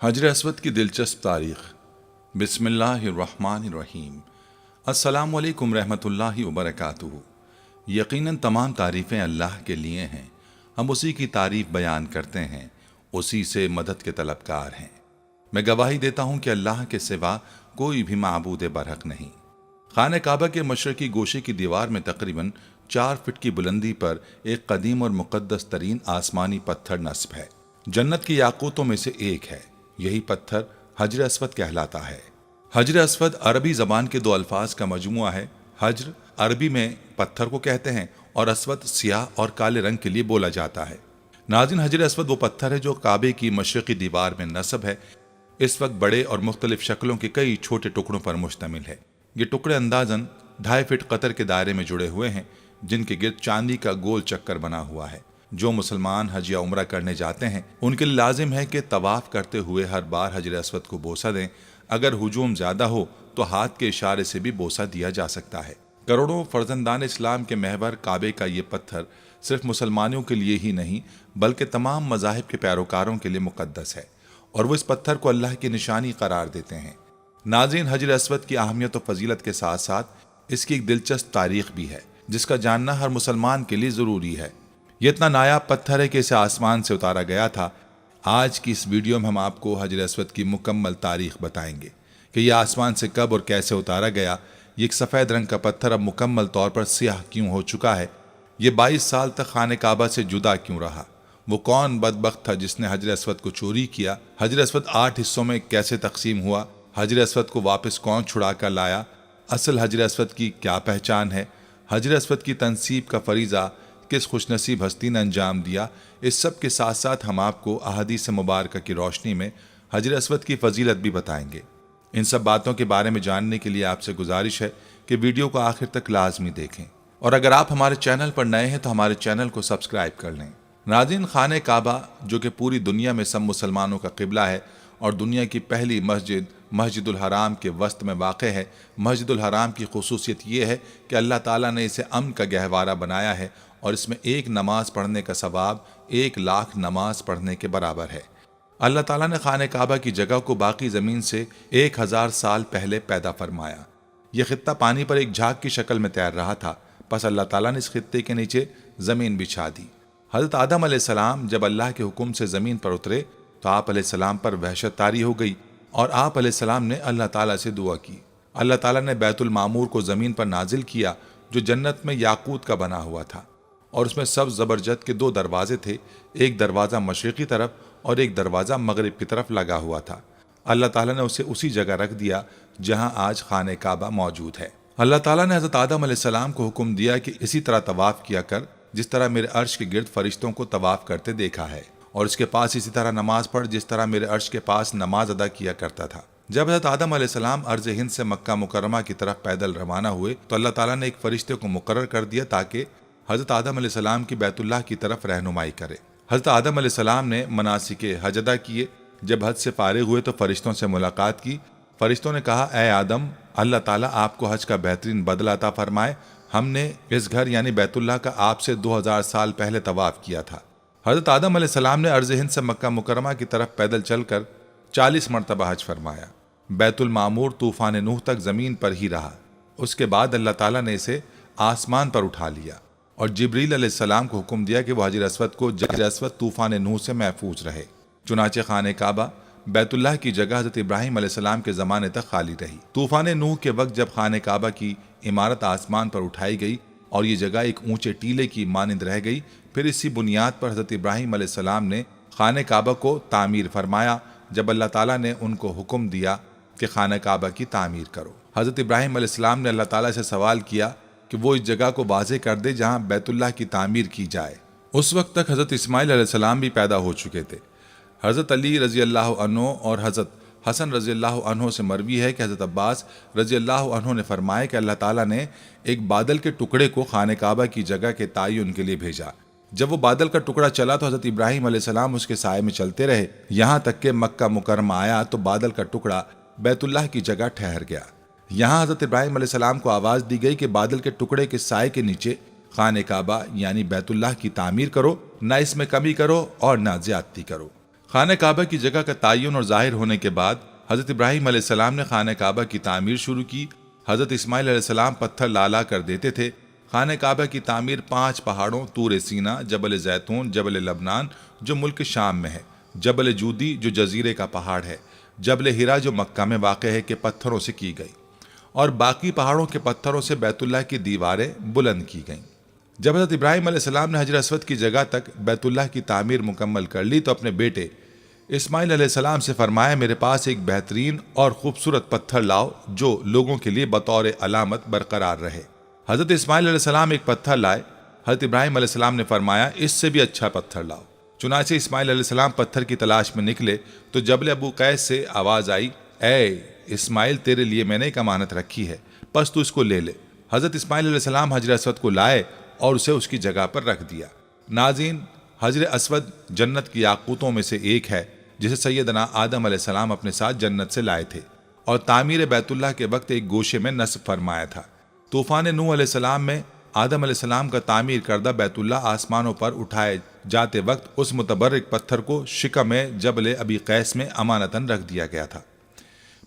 حجر اسود کی دلچسپ تاریخ۔ بسم اللہ الرحمن الرحیم۔ السلام علیکم رحمۃ اللہ وبرکاتہ۔ یقیناً تمام تعریفیں اللہ کے لیے ہیں، ہم اسی کی تعریف بیان کرتے ہیں، اسی سے مدد کے طلبگار ہیں۔ میں گواہی دیتا ہوں کہ اللہ کے سوا کوئی بھی معبود برحق نہیں۔ خانہ کعبہ کے مشرقی گوشے کی دیوار میں تقریباً 4 فٹ کی بلندی پر ایک قدیم اور مقدس ترین آسمانی پتھر نصب ہے، جنت کی یاقوتوں میں سے ایک ہے۔ یہی پتھر حجر اسود کہلاتا ہے۔ حجر اسود عربی زبان کے 2 الفاظ کا مجموعہ ہے۔ حجر عربی میں پتھر کو کہتے ہیں اور اسود سیاہ اور کالے رنگ کے لیے بولا جاتا ہے۔ ناظرین، حجر اسود وہ پتھر ہے جو کعبے کی مشرقی دیوار میں نصب ہے۔ اس وقت بڑے اور مختلف شکلوں کے کئی چھوٹے ٹکڑوں پر مشتمل ہے۔ یہ ٹکڑے اندازاً 2.5 فٹ قطر کے دائرے میں جڑے ہوئے ہیں، جن کے گرد چاندی کا گول چکر بنا ہوا ہے۔ جو مسلمان حج یا عمرہ کرنے جاتے ہیں ان کے لیے لازم ہے کہ طواف کرتے ہوئے ہر بار حجر اسود کو بوسہ دیں۔ اگر ہجوم زیادہ ہو تو ہاتھ کے اشارے سے بھی بوسہ دیا جا سکتا ہے۔ کروڑوں فرزندان اسلام کے محور کعبے کا یہ پتھر صرف مسلمانوں کے لیے ہی نہیں بلکہ تمام مذاہب کے پیروکاروں کے لیے مقدس ہے، اور وہ اس پتھر کو اللہ کی نشانی قرار دیتے ہیں۔ ناظرین، حجر اسود کی اہمیت و فضیلت کے ساتھ ساتھ اس کی ایک دلچسپ تاریخ بھی ہے جس کا جاننا ہر مسلمان کے لیے ضروری ہے۔ یہ اتنا نایاب پتھر ہے کہ اسے آسمان سے اتارا گیا تھا۔ آج کی اس ویڈیو میں ہم آپ کو حجر اسود کی مکمل تاریخ بتائیں گے کہ یہ آسمان سے کب اور کیسے اتارا گیا۔ یہ ایک سفید رنگ کا پتھر اب مکمل طور پر سیاہ کیوں ہو چکا ہے؟ یہ 22 سال تک خانہ کعبہ سے جدا کیوں رہا؟ وہ کون بدبخت تھا جس نے حجر اسود کو چوری کیا؟ حجر اسود 8 حصوں میں کیسے تقسیم ہوا؟ حجر اسود کو واپس کون چھڑا کر لایا؟ اصل حجر اسود کی کیا پہچان ہے؟ حجر اسود کی تنصیب کا فریضہ کس خوش نصیب ہستی نے انجام دیا؟ اس سب کے ساتھ ساتھ ہم آپ کو احادیث مبارکہ کی روشنی میں حجر اسود کی فضیلت بھی بتائیں گے۔ ان سب باتوں کے بارے میں جاننے کے لیے آپ سے گزارش ہے کہ ویڈیو کو آخر تک لازمی دیکھیں، اور اگر آپ ہمارے چینل پر نئے ہیں تو ہمارے چینل کو سبسکرائب کر لیں۔ ناظرین، خانہ کعبہ جو کہ پوری دنیا میں سب مسلمانوں کا قبلہ ہے اور دنیا کی پہلی مسجد الحرام کے وسط میں واقع ہے۔ مسجد الحرام کی خصوصیت یہ ہے کہ اللہ تعالیٰ نے اسے امن کا گہوارہ بنایا ہے، اور اس میں ایک نماز پڑھنے کا ثواب 1,00,000 نماز پڑھنے کے برابر ہے۔ اللہ تعالیٰ نے خانہ کعبہ کی جگہ کو باقی زمین سے 1000 سال پہلے پیدا فرمایا۔ یہ خطہ پانی پر ایک جھاگ کی شکل میں تیر رہا تھا، پس اللہ تعالیٰ نے اس خطے کے نیچے زمین بچھا دی۔ حضرت آدم علیہ السلام جب اللہ کے حکم سے زمین پر اترے تو آپ علیہ السلام پر وحشت طاری ہو گئی، اور آپ علیہ السلام نے اللہ تعالیٰ سے دعا کی۔ اللہ تعالیٰ نے بیت المعمور کو زمین پر نازل کیا جو جنت میں یاقوت کا بنا ہوا تھا، اور اس میں سبز زبرجد کے 2 دروازے تھے، ایک دروازہ مشرقی طرف اور ایک دروازہ مغرب کی طرف لگا ہوا تھا۔ اللہ تعالیٰ نے اسے اسی جگہ رکھ دیا جہاں آج خانہ کعبہ موجود ہے۔ اللہ تعالیٰ نے حضرت آدم علیہ السلام کو حکم دیا کہ اسی طرح طواف کیا کر جس طرح میرے عرش کے گرد فرشتوں کو طواف کرتے دیکھا ہے، اور اس کے پاس اسی طرح نماز پڑھ جس طرح میرے عرش کے پاس نماز ادا کیا کرتا تھا۔ جب حضرت آدم علیہ السلام ارض ہند سے مکہ مکرمہ کی طرف پیدل روانہ ہوئے تو اللہ تعالیٰ نے ایک فرشتے کو مقرر کر دیا تاکہ حضرت آدم علیہ السلام کی بیت اللہ کی طرف رہنمائی کرے۔ حضرت آدم علیہ السلام نے مناسک حج ادا کیے۔ جب حج سے فارغ ہوئے تو فرشتوں سے ملاقات کی۔ فرشتوں نے کہا، اے آدم، اللہ تعالیٰ آپ کو حج کا بہترین بدلہ عطا فرمائے۔ ہم نے اس گھر یعنی بیت اللہ کا آپ سے 2000 سال پہلے طواف کیا تھا۔ حضرت آدم علیہ السلام نے ارض ہند سے مکہ مکرمہ کی طرف پیدل چل کر 40 مرتبہ حج فرمایا۔ بیت المعمور طوفان نوح تک زمین پر ہی رہا۔ اس کے بعد اللہ تعالیٰ نے اسے آسمان پر اٹھا لیا اور جبریل علیہ السلام کو حکم دیا کہ وہ حجر اسود طوفان نوح سے محفوظ رہے۔ چنانچہ خانہ کعبہ بیت اللہ کی جگہ حضرت ابراہیم علیہ السلام کے زمانے تک خالی رہی۔ طوفان نوح کے وقت جب خانہ کعبہ کی عمارت آسمان پر اٹھائی گئی اور یہ جگہ ایک اونچے ٹیلے کی مانند رہ گئی، پھر اسی بنیاد پر حضرت ابراہیم علیہ السلام نے خانہ کعبہ کو تعمیر فرمایا۔ جب اللہ تعالیٰ نے ان کو حکم دیا کہ خانہ کعبہ کی تعمیر کرو، حضرت ابراہیم علیہ السلام نے اللہ تعالیٰ سے سوال کیا کہ وہ اس جگہ کو واضح کر دے جہاں بیت اللہ کی تعمیر کی جائے۔ اس وقت تک حضرت اسماعیل علیہ السلام بھی پیدا ہو چکے تھے۔ حضرت علی رضی اللہ عنہ اور حضرت حسن رضی اللہ عنہ سے مروی ہے کہ حضرت عباس رضی اللہ عنہ نے فرمایا کہ اللہ تعالیٰ نے ایک بادل کے ٹکڑے کو خانہ کعبہ کی جگہ کے تعین کے لیے بھیجا۔ جب وہ بادل کا ٹکڑا چلا تو حضرت ابراہیم علیہ السلام اس کے سائے میں چلتے رہے، یہاں تک کہ مکہ مکرمہ آیا تو بادل کا ٹکڑا بیت اللہ کی جگہ ٹھہر گیا۔ یہاں حضرت ابراہیم علیہ السلام کو آواز دی گئی کہ بادل کے ٹکڑے کے سائے کے نیچے خانہ کعبہ یعنی بیت اللہ کی تعمیر کرو، نہ اس میں کمی کرو اور نہ زیادتی کرو۔ خانہ کعبہ کی جگہ کا تعین اور ظاہر ہونے کے بعد حضرت ابراہیم علیہ السلام نے خانہ کعبہ کی تعمیر شروع کی۔ حضرت اسماعیل علیہ السلام پتھر لا کر دیتے تھے۔ خانہ کعبہ کی تعمیر 5 پہاڑوں طور سینا، جبل زیتون، جبل لبنان جو ملک شام میں ہے، جبل جودی جو جزیرے کا پہاڑ ہے، جبل ہیرا جو مکہ میں واقع ہے کے پتھروں سے کی گئی، اور باقی پہاڑوں کے پتھروں سے بیت اللہ کی دیواریں بلند کی گئیں۔ جب حضرت ابراہیم علیہ السلام نے حجر اسود کی جگہ تک بیت اللہ کی تعمیر مکمل کر لی تو اپنے بیٹے اسماعیل علیہ السلام سے فرمایا، میرے پاس ایک بہترین اور خوبصورت پتھر لاؤ جو لوگوں کے لیے بطور علامت برقرار رہے۔ حضرت اسماعیل علیہ السلام ایک پتھر لائے۔ حضرت ابراہیم علیہ السلام نے فرمایا، اس سے بھی اچھا پتھر لاؤ۔ چنانچہ اسماعیل علیہ السلام پتھر کی تلاش میں نکلے تو جبل ابو قیس سے آواز آئی، اے اسماعیل، تیرے لیے میں نے ایک امانت رکھی ہے، بس تو اس کو لے لے۔ حضرت اسماعیل علیہ السلام حجر اسود کو لائے اور اسے اس کی جگہ پر رکھ دیا۔ ناظرین، حجر اسود جنت کی یاقوتوں میں سے ایک ہے جسے سیدنا آدم علیہ السلام اپنے ساتھ جنت سے لائے تھے اور تعمیر بیت اللہ کے وقت ایک گوشے میں نصب فرمایا تھا۔ طوفان نوح علیہ السلام میں آدم علیہ السلام کا تعمیر کردہ بیت اللہ آسمانوں پر اٹھائے جاتے وقت اس متبرک پتھر کو شکم جبل ابی قیس میں امانتاً رکھ دیا گیا تھا۔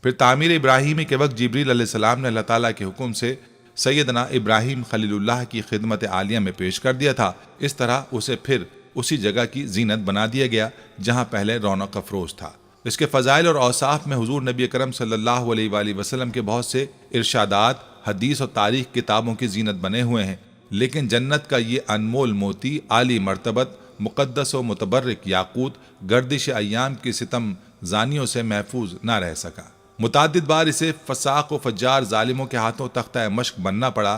پھر تعمیر ابراہیمی کے وقت جبریل علیہ السلام نے اللہ تعالیٰ کے حکم سے سیدنا ابراہیم خلیل اللہ کی خدمت عالیہ میں پیش کر دیا تھا۔ اس طرح اسے پھر اسی جگہ کی زینت بنا دیا گیا جہاں پہلے رونق افروز تھا۔ اس کے فضائل اور اوصاف میں حضور نبی اکرم صلی اللہ علیہ وآلہ وسلم کے بہت سے ارشادات حدیث اور تاریخ کتابوں کی زینت بنے ہوئے ہیں، لیکن جنت کا یہ انمول موتی عالی مرتبت مقدس و متبرک یاقوت گردش ایام کی ستم زانیوں سے محفوظ نہ رہ سکا۔ متعدد بار اسے فساق و فجار ظالموں کے ہاتھوں تختہ مشق بننا پڑا،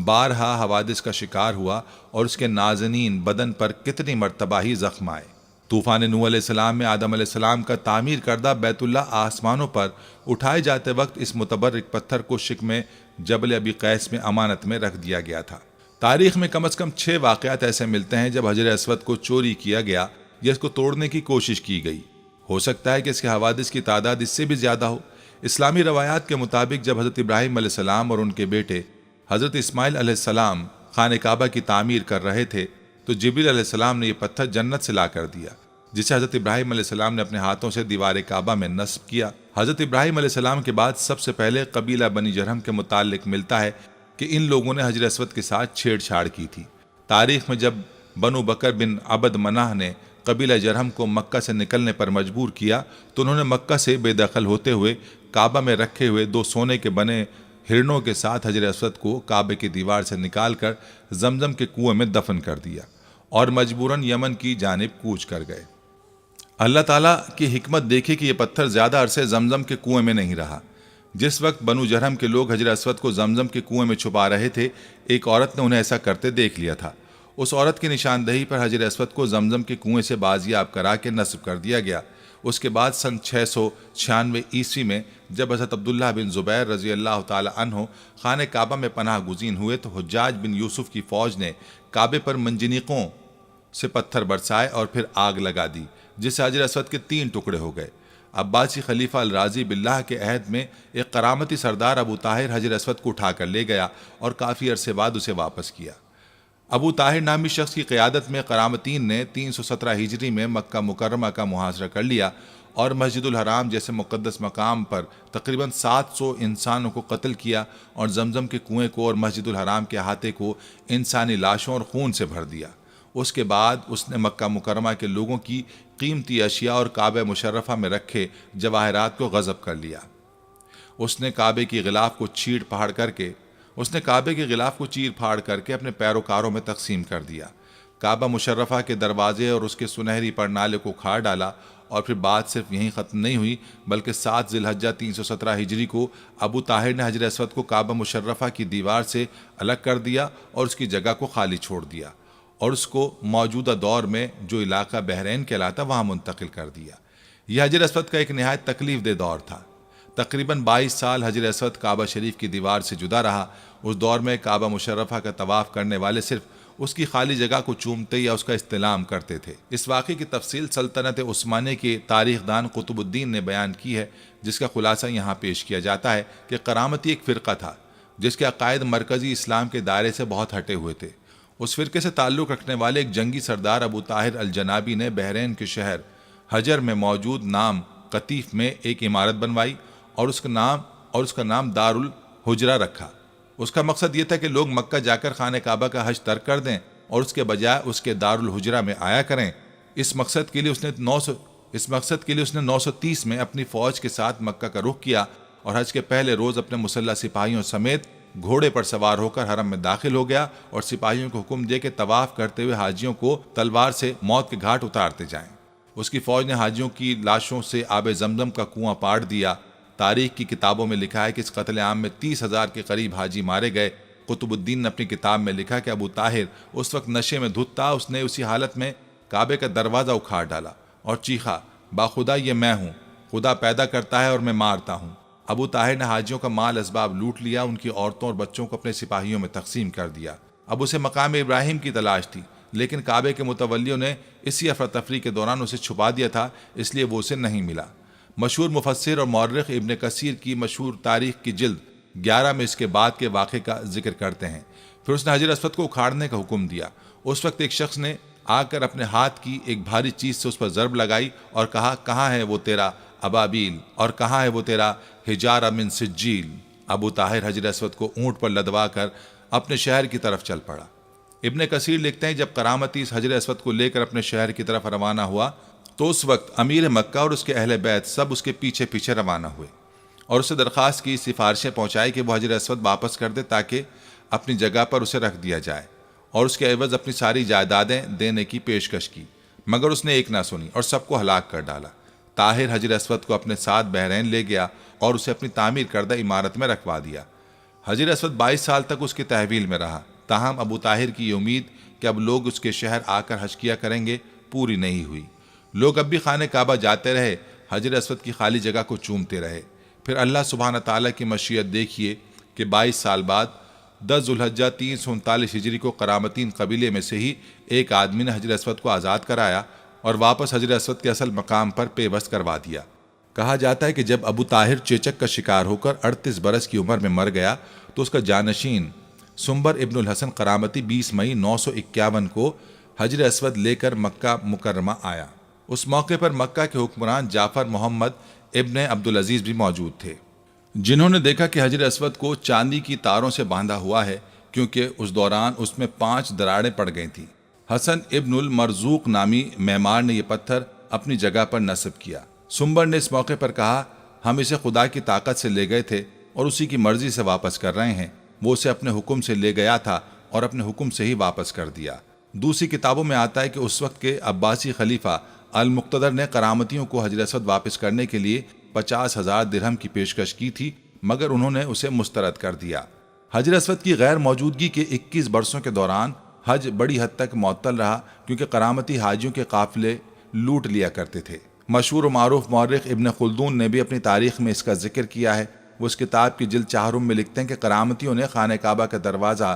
بارہا حوادث کا شکار ہوا اور اس کے نازنین بدن پر کتنی مرتبہ ہی زخم آئے۔ طوفان نوح علیہ السلام میں آدم علیہ السلام کا تعمیر کردہ بیت اللہ آسمانوں پر اٹھائے جاتے وقت اس متبرک پتھر کو شکم جبل ابی قیس میں امانت میں رکھ دیا گیا تھا۔ تاریخ میں کم از کم 6 واقعات ایسے ملتے ہیں جب حجر اسود کو چوری کیا گیا یا اس کو توڑنے کی کوشش کی گئی۔ ہو سکتا ہے کہ اس کے حوادث کی تعداد اس سے بھی زیادہ ہو۔ اسلامی روایات کے مطابق جب حضرت ابراہیم علیہ السلام اور ان کے بیٹے حضرت اسماعیل علیہ السلام خانہ کعبہ کی تعمیر کر رہے تھے تو جبریل علیہ السلام نے یہ پتھر جنت سے لا کر دیا، جسے حضرت ابراہیم علیہ السلام نے اپنے ہاتھوں سے دیوار کعبہ میں نصب کیا۔ حضرت ابراہیم علیہ السلام کے بعد سب سے پہلے قبیلہ بنی جرہم کے متعلق ملتا ہے کہ ان لوگوں نے حجر اسود کے ساتھ چھیڑ چھاڑ کی تھی۔ تاریخ میں جب بنو بکر بن عبد مناہ نے قبیلہ جرہم کو مکہ سے نکلنے پر مجبور کیا تو انہوں نے مکہ سے بے دخل ہوتے ہوئے کعبہ میں رکھے ہوئے 2 سونے کے بنے ہرنوں کے ساتھ حجر اسود کو کعبے کی دیوار سے نکال کر زمزم کے کنویں میں دفن کر دیا اور مجبوراً یمن کی جانب کوچ کر گئے۔ اللہ تعالیٰ کی حکمت دیکھی کہ یہ پتھر زیادہ عرصے زمزم کے کنویں میں نہیں رہا۔ جس وقت بنو جرہم کے لوگ حجر اسود کو زمزم کے کنویں میں چھپا رہے تھے، ایک عورت نے انہیں ایسا کرتے دیکھ لیا تھا۔ اس عورت کی نشاندہی پر حجر اسود کو زمزم کے کنویں سے بازیاب کرا کے نصب کر دیا گیا۔ اس کے بعد سن 696 عیسوی میں جب حضرت عبداللہ بن زبیر رضی اللہ تعالی عنہ خانہ کعبہ میں پناہ گزین ہوئے تو حجاج بن یوسف کی فوج نے کعبے پر منجنیقوں سے پتھر برسائے اور پھر آگ لگا دی، جس سے حجر اسود کے 3 ٹکڑے ہو گئے۔ عباسی خلیفہ الراضی باللہ کے عہد میں ایک کرامتی سردار ابو طاہر حجر اسود کو اٹھا کر لے گیا اور کافی عرصے بعد اسے واپس کیا۔ ابو طاہر نامی شخص کی قیادت میں کرامتین نے 317 ہجری میں مکہ مکرمہ کا محاصرہ کر لیا اور مسجد الحرام جیسے مقدس مقام پر تقریباً 700 انسانوں کو قتل کیا اور زمزم کے کنویں کو اور مسجد الحرام کے احاطے کو انسانی لاشوں اور خون سے بھر دیا۔ اس کے بعد اس نے مکہ مکرمہ کے لوگوں کی قیمتی اشیاء اور کعبہ مشرفہ میں رکھے جواہرات کو غصب کر لیا۔ اس نے کعبے کی غلاف کو چیر پھاڑ کر کے اپنے پیروکاروں میں تقسیم کر دیا۔ کعبہ مشرفہ کے دروازے اور اس کے سنہری پرنالے کو کھاڑ ڈالا، اور پھر بات صرف یہیں ختم نہیں ہوئی بلکہ 7 ذی الحجہ 317 ہجری کو ابو طاہر نے حجر اسود کو کعبہ مشرفہ کی دیوار سے الگ کر دیا اور اس کی جگہ کو خالی چھوڑ دیا اور اس کو موجودہ دور میں جو علاقہ بحرین کہلاتا وہاں منتقل کر دیا۔ یہ حجر اسود کا ایک نہایت تکلیف دہ دور تھا۔ تقریباً 22 سال حجر اسود کعبہ شریف کی دیوار سے جدا رہا۔ اس دور میں کعبہ مشرفہ کا طواف کرنے والے صرف اس کی خالی جگہ کو چومتے یا اس کا استلام کرتے تھے۔ اس واقعے کی تفصیل سلطنت عثمانیہ کے تاریخ دان قطب الدین نے بیان کی ہے، جس کا خلاصہ یہاں پیش کیا جاتا ہے کہ کرامتی ایک فرقہ تھا جس کے عقائد مرکزی اسلام کے دائرے سے بہت ہٹے ہوئے تھے۔ اس فرقے سے تعلق رکھنے والے ایک جنگی سردار ابو طاہر الجنابی نے بحرین کے شہر حجر میں موجود نام قطیف میں ایک عمارت بنوائی اور اس کا نام دار الحجرہ رکھا۔ اس کا مقصد یہ تھا کہ لوگ مکہ جا کر خانہ کعبہ کا حج ترک کر دیں اور اس کے بجائے اس کے دار الحجرہ میں آیا کریں۔ اس مقصد کے لیے اس نے 930 میں اپنی فوج کے ساتھ مکہ کا رخ کیا اور حج کے پہلے روز اپنے مسلح سپاہیوں سمیت گھوڑے پر سوار ہو کر حرم میں داخل ہو گیا اور سپاہیوں کو حکم دے کہ طواف کرتے ہوئے حاجیوں کو تلوار سے موت کے گھاٹ اتارتے جائیں۔ اس کی فوج نے حاجیوں کی لاشوں سے آب زمزم کا کنواں پاٹ دیا۔ تاریخ کی کتابوں میں لکھا ہے کہ اس قتل عام میں 30,000 کے قریب حاجی مارے گئے۔ قطب الدین نے اپنی کتاب میں لکھا کہ ابو طاہر اس وقت نشے میں دھت تھا۔ اس نے اسی حالت میں کعبے کا دروازہ اکھاڑ ڈالا اور چیخا، باخدا یہ میں ہوں، خدا پیدا کرتا ہے اور میں مارتا ہوں۔ ابو طاہر نے حاجیوں کا مال اسباب لوٹ لیا، ان کی عورتوں اور بچوں کو اپنے سپاہیوں میں تقسیم کر دیا۔ اب اسے مقام ابراہیم کی تلاش تھی، لیکن کعبے کے متولیوں نے اسی افراتفری کے دوران اسے چھپا دیا تھا، اس لیے وہ اسے نہیں ملا۔ مشہور مفسر اور مورخ ابن کثیر کی مشہور تاریخ کی جلد 11 میں اس کے بعد کے واقعے کا ذکر کرتے ہیں۔ پھر اس نے حجر اسود کو اکھاڑنے کا حکم دیا۔ اس وقت ایک شخص نے آ کر اپنے ہاتھ کی ایک بھاری چیز سے اس پر ضرب لگائی اور کہا، کہاں ہے وہ تیرا ابابیل اور کہاں ہے وہ تیرا حجارہ من سجیل؟ ابو طاہر حجر اسود کو اونٹ پر لدوا کر اپنے شہر کی طرف چل پڑا۔ ابن کثیر لکھتے ہیں جب کرامتی اس حجر اسود کو لے کر اپنے شہر کی طرف روانہ ہوا تو اس وقت امیر مکہ اور اس کے اہل بیت سب اس کے پیچھے پیچھے روانہ ہوئے اور اسے درخواست کی، سفارشیں پہنچائی کہ وہ حجر اسود واپس کر دے تاکہ اپنی جگہ پر اسے رکھ دیا جائے، اور اس کے عوض اپنی ساری جائیدادیں دینے کی پیشکش کی، مگر اس نے ایک نہ سنی اور سب کو ہلاک کر ڈالا۔ طاہر حجر اسود کو اپنے ساتھ بحرین لے گیا اور اسے اپنی تعمیر کردہ عمارت میں رکھوا دیا۔ حجر اسود 22 سال تک اس کی تحویل میں رہا، تاہم ابو طاہر کی یہ امید کہ اب لوگ اس کے شہر آ کر حج کیا کریں گے پوری نہیں ہوئی۔ لوگ اب بھی خانہ کعبہ جاتے رہے، حجر اسود کی خالی جگہ کو چومتے رہے۔ پھر اللہ سبحانہ تعالیٰ کی مشیت دیکھیے کہ 22 سال بعد 10 ذوالحجہ 339 ہجری کو کرامتین قبیلے میں سے ہی ایک آدمی نے حجر اسود کو آزاد کرایا اور واپس حجر اسود کے اصل مقام پر پیوست کروا دیا۔ کہا جاتا ہے کہ جب ابو طاہر چیچک کا شکار ہو کر 38 برس کی عمر میں مر گیا تو اس کا جانشین سنبر ابن الحسن کرامتی 20 مئی 951 کو حجر اسود لے کر مکہ مکرمہ آیا۔ اس موقع پر مکہ کے حکمران جعفر محمد ابن عبدالعزیز بھی موجود تھے، جنہوں نے دیکھا کہ حجر اسود کو چاندی کی تاروں سے باندھا ہوا ہے، کیونکہ اس دوران اس میں 5 دراڑیں پڑ گئی تھیں۔ حسن ابن المرزوق نامی معمار نے یہ پتھر اپنی جگہ پر نصب کیا۔ سنبر نے اس موقع پر کہا، ہم اسے خدا کی طاقت سے لے گئے تھے اور اسی کی مرضی سے واپس کر رہے ہیں۔ وہ اسے اپنے حکم سے لے گیا تھا اور اپنے حکم سے ہی واپس کر دیا۔ دوسری کتابوں میں آتا ہے کہ اس وقت کے عباسی خلیفہ المقتدر نے کرامتیوں کو حجر اسود واپس کرنے کے لیے 50,000 درہم کی پیشکش کی تھی، مگر انہوں نے اسے مسترد کر دیا۔ حجر اسود کی غیر موجودگی کے 21 برسوں کے دوران حج بڑی حد تک معطل رہا، کیونکہ کرامتی حاجیوں کے قافلے لوٹ لیا کرتے تھے۔ مشہور و معروف مورخ ابن خلدون نے بھی اپنی تاریخ میں اس کا ذکر کیا ہے۔ وہ اس کتاب کی جلد 4 میں لکھتے ہیں کہ کرامتیوں نے خانہ کعبہ کا دروازہ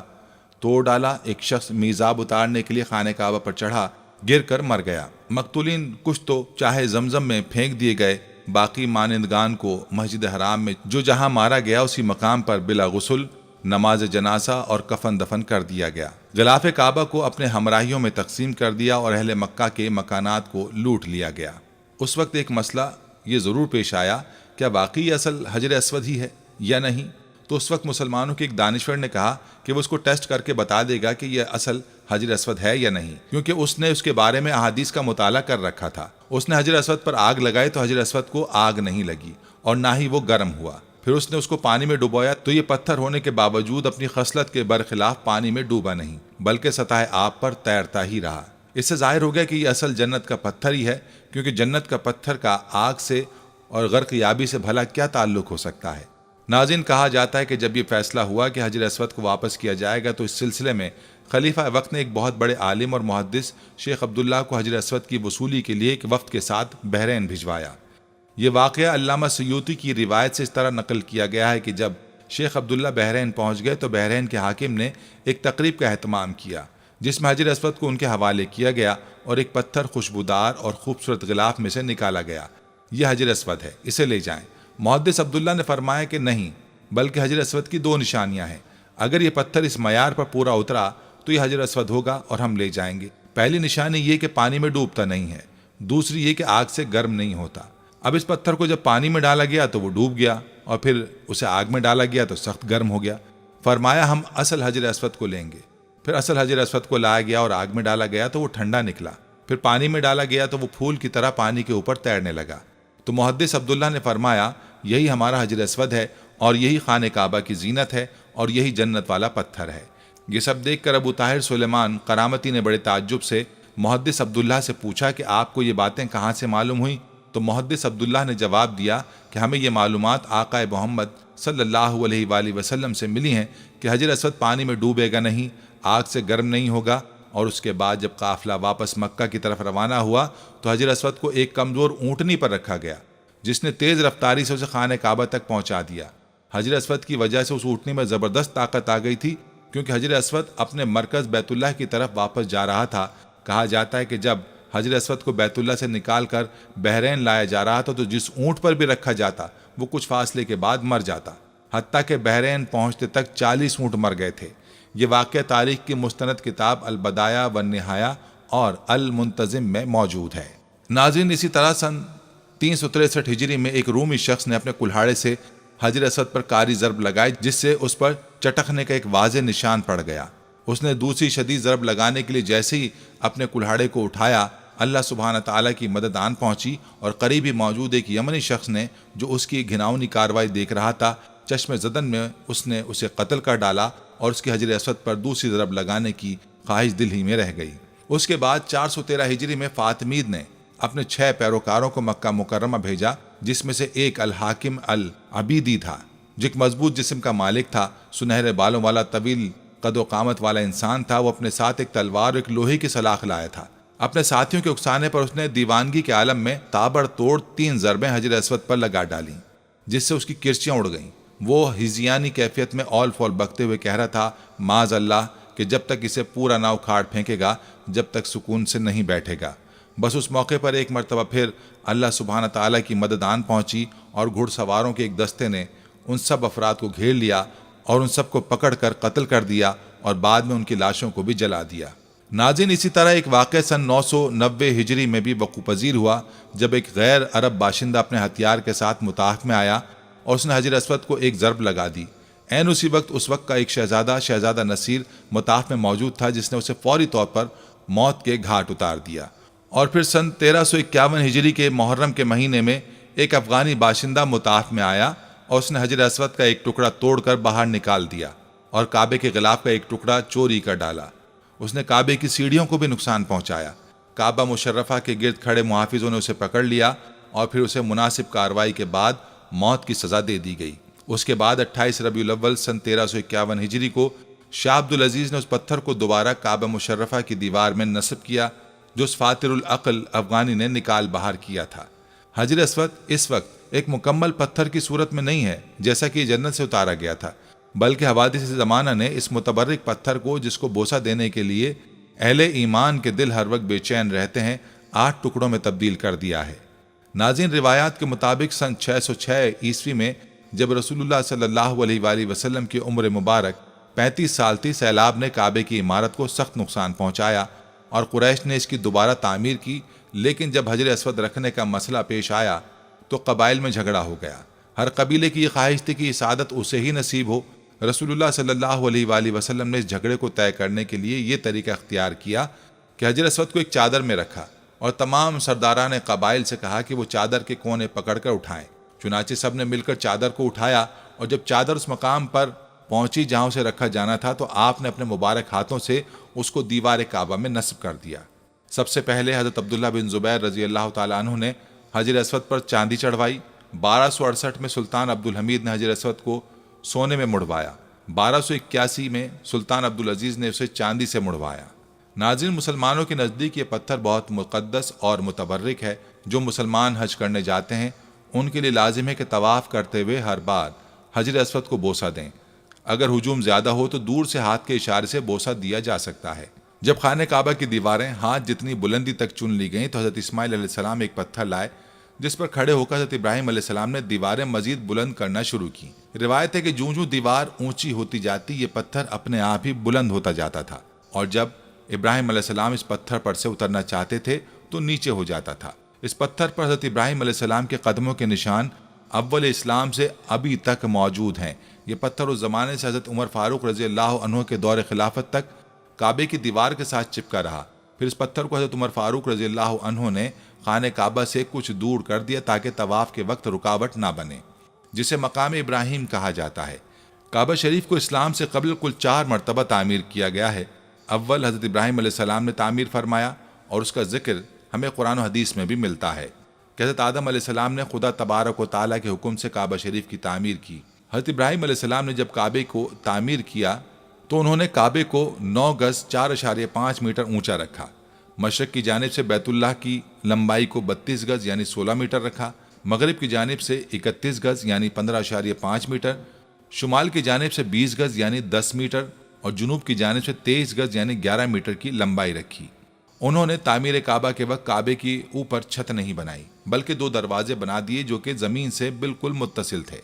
توڑ ڈالا۔ ایک شخص میزاب اتارنے کے لیے خانہ کعبہ پر چڑھا، گر کر مر گیا۔ مقتولین کچھ تو چاہے زمزم میں پھینک دیے گئے، باقی مانندگان کو مسجد حرام میں جو جہاں مارا گیا اسی مقام پر بلا غسل، نماز جنازہ اور کفن دفن کر دیا گیا۔ غلاف کعبہ کو اپنے ہمراہیوں میں تقسیم کر دیا اور اہل مکہ کے مکانات کو لوٹ لیا گیا۔ اس وقت ایک مسئلہ یہ ضرور پیش آیا، کیا واقعی اصل حجر اسود ہی ہے یا نہیں؟ تو اس وقت مسلمانوں کے ایک دانشور نے کہا کہ وہ اس کو ٹیسٹ کر کے بتا دے گا کہ یہ اصل حجر اسود ہے یا نہیں، کیونکہ اس نے اس کے بارے میں احادیث کا مطالعہ کر رکھا تھا۔ اس نے حجر اسود پر آگ لگائی تو حجر اسود کو آگ نہیں لگی اور نہ ہی وہ گرم ہوا۔ پھر اس نے اس کو پانی میں ڈبویا تو یہ پتھر ہونے کے باوجود اپنی خصلت کے برخلاف پانی میں ڈوبا نہیں، بلکہ سطح آب پر تیرتا ہی رہا۔ اس سے ظاہر ہو گیا کہ یہ اصل جنت کا پتھر ہی ہے، کیونکہ جنت کا پتھر کا آگ سے اور غرق یابی سے بھلا کیا تعلق ہو سکتا ہے۔ ناظرین، کہا جاتا ہے کہ جب یہ فیصلہ ہوا کہ حجر اسود کو واپس کیا جائے گا تو اس سلسلے میں خلیفہ وقت نے ایک بہت بڑے عالم اور محدث شیخ عبداللہ کو حجر اسود کی وصولی کے لیے ایک وفد کے ساتھ بحرین بھجوایا۔ یہ واقعہ علامہ سیوطی کی روایت سے اس طرح نقل کیا گیا ہے کہ جب شیخ عبداللہ بحرین پہنچ گئے تو بحرین کے حاکم نے ایک تقریب کا اہتمام کیا جس میں حجر اسود کو ان کے حوالے کیا گیا اور ایک پتھر خوشبودار اور خوبصورت غلاف میں سے نکالا گیا۔ یہ حجر اسود ہے، اسے لے جائیں۔ محدث عبداللہ نے فرمایا کہ نہیں، بلکہ حجر اسود کی 2 نشانیاں ہیں۔ اگر یہ پتھر اس معیار پر پورا اترا تو یہ حجر اسود ہوگا اور ہم لے جائیں گے۔ پہلی نشانی یہ کہ پانی میں ڈوبتا نہیں ہے، دوسری یہ کہ آگ سے گرم نہیں ہوتا۔ اب اس پتھر کو جب پانی میں ڈالا گیا تو وہ ڈوب گیا، اور پھر اسے آگ میں ڈالا گیا تو سخت گرم ہو گیا۔ فرمایا ہم اصل حجر اسود کو لیں گے۔ پھر اصل حجر اسود کو لایا گیا اور آگ میں ڈالا گیا تو وہ ٹھنڈا نکلا۔ پھر پانی میں ڈالا گیا تو وہ پھول کی طرح پانی کے اوپر تیرنے لگا۔ تو محدث عبداللہ نے فرمایا یہی ہمارا حجر اسود ہے، اور یہی خانہ کعبہ کی زینت ہے، اور یہی جنت والا پتھر ہے۔ یہ سب دیکھ کر ابو طاہر سلیمان قرامتی نے بڑے تعجب سے محدث عبداللہ سے پوچھا کہ آپ کو یہ باتیں کہاں سے معلوم ہوئیں؟ تو محدث عبداللہ نے جواب دیا کہ ہمیں یہ معلومات آقا محمد صلی اللہ علیہ وآلہ وسلم سے ملی ہیں کہ حجر اسود پانی میں ڈوبے گا نہیں، آگ سے گرم نہیں ہوگا۔ اور اس کے بعد جب قافلہ واپس مکہ کی طرف روانہ ہوا تو حجر اسود کو ایک کمزور اونٹنی پر رکھا گیا، جس نے تیز رفتاری سے اسے خانہ کعبہ تک پہنچا دیا۔ حجر اسود کی وجہ سے اس اونٹنی میں زبردست طاقت آ گئی تھی، کیونکہ حجر اسود اپنے مرکز بیت اللہ کی طرف واپس جا رہا تھا۔ کہا جاتا ہے کہ جب حجر اسود کو بیت اللہ سے نکال کر بحرین لایا جا رہا تھا تو جس اونٹ پر بھی رکھا جاتا وہ کچھ فاصلے کے بعد مر جاتا، حتیٰ کہ بحرین پہنچتے تک 40 اونٹ مر گئے تھے۔ یہ واقعہ تاریخ کی مستند کتاب البدایہ والنہایہ اور المنتظم میں موجود ہے۔ ناظرین، اسی طرح سن 363 ہجری میں ایک رومی شخص نے اپنے کلہاڑے سے حجر اسود پر کاری ضرب لگائی، جس سے اس پر چٹکنے کا ایک واضح نشان پڑ گیا۔ اس نے دوسری شدید ضرب لگانے کے لیے جیسے ہی اپنے کلہاڑے کو اٹھایا، اللہ سبحانہ تعالیٰ کی مدد آن پہنچی، اور قریب ہی موجود ایک یمنی شخص نے جو اس کی گھناؤنی کارروائی دیکھ رہا تھا، چشم زدن میں اس نے اسے قتل کر ڈالا، اور اس کی حجر اسود پر دوسری ضرب لگانے کی خواہش دل ہی میں رہ گئی۔ اس کے بعد 413 ہجری میں فاطمید نے اپنے 6 پیروکاروں کو مکہ مکرمہ بھیجا، جس میں سے ایک الحاکم العبیدی تھا، جو ایک مضبوط جسم کا مالک تھا، سنہرے بالوں والا، طویل قد و قامت والا انسان تھا۔ وہ اپنے ساتھ ایک تلوار اور ایک لوہے کی سلاخ لایا تھا۔ اپنے ساتھیوں کے اکسانے پر اس نے دیوانگی کے عالم میں تابڑ توڑ 3 ضربیں حجر اسود پر لگا ڈالیں، جس سے اس کی کرچیاں اڑ گئیں۔ وہ ہزیانی کیفیت میں اول فول بکتے ہوئے کہہ رہا تھا، معاذ اللہ، کہ جب تک اسے پورا نہ اکھاڑ پھینکے گا جب تک سکون سے نہیں بیٹھے گا۔ بس اس موقع پر ایک مرتبہ پھر اللہ سبحانہ تعالیٰ کی مدد آن پہنچی، اور گھڑ سواروں کے ایک دستے نے ان سب افراد کو گھیر لیا اور ان سب کو پکڑ کر قتل کر دیا، اور بعد میں ان کی لاشوں کو بھی جلا دیا۔ ناظرین، اسی طرح ایک واقعہ سن 990 ہجری میں بھی وقوع پذیر ہوا، جب ایک غیر عرب باشندہ اپنے ہتھیار کے ساتھ مطاف میں آیا اور اس نے حجر اسود کو ایک ضرب لگا دی۔ عین اسی وقت اس وقت کا ایک شہزادہ نصیر مطاف میں موجود تھا، جس نے اسے فوری طور پر موت کے گھاٹ اتار دیا۔ اور پھر سن 1351 ہجری کے محرم کے مہینے میں ایک افغانی باشندہ مطاف میں آیا اور اس نے حجر اسود کا ایک ٹکڑا توڑ کر باہر نکال دیا اور کعبے کے غلاف کا ایک ٹکڑا چوری کر ڈالا۔ اس نے کعبے کی سیڑھیوں کو بھی نقصان پہنچایا۔ کعبہ مشرفہ کے گرد کھڑے محافظوں نے اسے پکڑ لیا اور پھر اسے مناسب کارروائی کے بعد موت کی سزا دے دی گئی۔ اس کے بعد 28 ربیع الاول سن 1351 ہجری کو شاہ عبد العزیز نے اس پتھر کو دوبارہ کعبہ مشرفہ کی دیوار میں نصب کیا جو اس فاتر العقل افغانی نے نکال باہر کیا تھا۔ حجر اسود اس وقت ایک مکمل پتھر کی صورت میں نہیں ہے جیسا کہ یہ جنت سے اتارا گیا تھا، بلکہ حوادث زمانہ نے اس متبرک پتھر کو، جس کو بوسہ دینے کے لیے اہل ایمان کے دل ہر وقت بے چین رہتے ہیں، 8 ٹکڑوں میں تبدیل کر دیا ہے۔ ناظرین، روایات کے مطابق سن 606 عیسوی میں جب رسول اللہ صلی اللہ علیہ وآلہ وسلم کی عمر مبارک 35 سال تھی، سیلاب نے کعبے کی عمارت کو سخت نقصان پہنچایا اور قریش نے اس کی دوبارہ تعمیر کی، لیکن جب حجر اسود رکھنے کا مسئلہ پیش آیا تو قبائل میں جھگڑا ہو گیا۔ ہر قبیلے کی یہ خواہش تھی کہ یہ سعادت اسے ہی نصیب ہو۔ رسول اللہ صلی اللہ علیہ وآلہ وسلم نے اس جھگڑے کو طے کرنے کے لیے یہ طریقہ اختیار کیا کہ حجر اسود کو ایک چادر میں رکھا اور تمام سرداران قبائل سے کہا کہ وہ چادر کے کونے پکڑ کر اٹھائیں۔ چنانچہ سب نے مل کر چادر کو اٹھایا، اور جب چادر اس مقام پر پہنچی جہاں اسے رکھا جانا تھا تو آپ نے اپنے مبارک ہاتھوں سے اس کو دیوار کعبہ میں نصب کر دیا۔ سب سے پہلے حضرت عبداللہ بن زبیر رضی اللہ تعالیٰ عنہ نے حجر اسود پر چاندی چڑھوائی۔ 1268 میں سلطان عبد الحمید نے حجر اسود کو سونے میں مڑوایا۔ 1281 میں سلطان عبد العزیز نے اسے چاندی سے مڑوایا۔ ناظرین، مسلمانوں کے نزدیک یہ پتھر بہت مقدس اور متبرک ہے۔ جو مسلمان حج کرنے جاتے ہیں ان کے لیے لازم ہے کہ طواف کرتے ہوئے ہر بار حجر اسود کو بوسہ دیں۔ اگر ہجوم زیادہ ہو تو دور سے ہاتھ کے اشارے سے بوسہ دیا جا سکتا ہے۔ جب خانہ کعبہ کی دیواریں ہاتھ جتنی بلندی تک چن لی گئیں تو حضرت اسماعیل علیہ السلام ایک پتھر لائے جس پر کھڑے ہو کر حضرت ابراہیم علیہ السلام نے دیواریں مزید بلند کرنا شروع کی۔ روایت ہے کہ جوں جوں دیوار اونچی ہوتی جاتی یہ پتھر اپنے آپ ہی بلند ہوتا جاتا تھا، اور جب ابراہیم علیہ السلام اس پتھر پر سے اترنا چاہتے تھے تو نیچے ہو جاتا تھا۔ اس پتھر پر حضرت ابراہیم علیہ السلام کے قدموں کے نشان اول اسلام سے ابھی تک موجود ہیں۔ یہ پتھر اس زمانے سے حضرت عمر فاروق رضی اللہ عنہ کے دور خلافت تک کعبے کی دیوار کے ساتھ چپکا رہا۔ پھر اس پتھر کو حضرت عمر فاروق رضی اللہ عنہ نے خانہ کعبہ سے کچھ دور کر دیا تاکہ طواف کے وقت رکاوٹ نہ بنے، جسے مقام ابراہیم کہا جاتا ہے۔ کعبہ شریف کو اسلام سے قبل کل 4 مرتبہ تعمیر کیا گیا ہے۔ اول حضرت ابراہیم علیہ السلام نے تعمیر فرمایا، اور اس کا ذکر ہمیں قرآن و حدیث میں بھی ملتا ہے کہ حضرت آدم علیہ السلام نے خدا تبارک و تعالیٰ کے حکم سے کعبہ شریف کی تعمیر کی۔ حضرت ابراہیم علیہ السلام نے جب کعبے کو تعمیر کیا تو انہوں نے کعبے کو 9 گز 4.5 میٹر اونچا رکھا۔ مشرق کی جانب سے بیت اللہ کی لمبائی کو 32 گز یعنی 16 میٹر رکھا، مغرب کی جانب سے 31 گز یعنی 15.5 میٹر، شمال کی جانب سے 20 گز یعنی 10 میٹر اور جنوب کی جانب سے 23 گز یعنی 11 میٹر کی لمبائی رکھی۔ انہوں نے تعمیر کعبہ کے وقت کعبے کی اوپر چھت نہیں بنائی، بلکہ 2 دروازے بنا دیے جو کہ زمین سے بالکل متصل تھے۔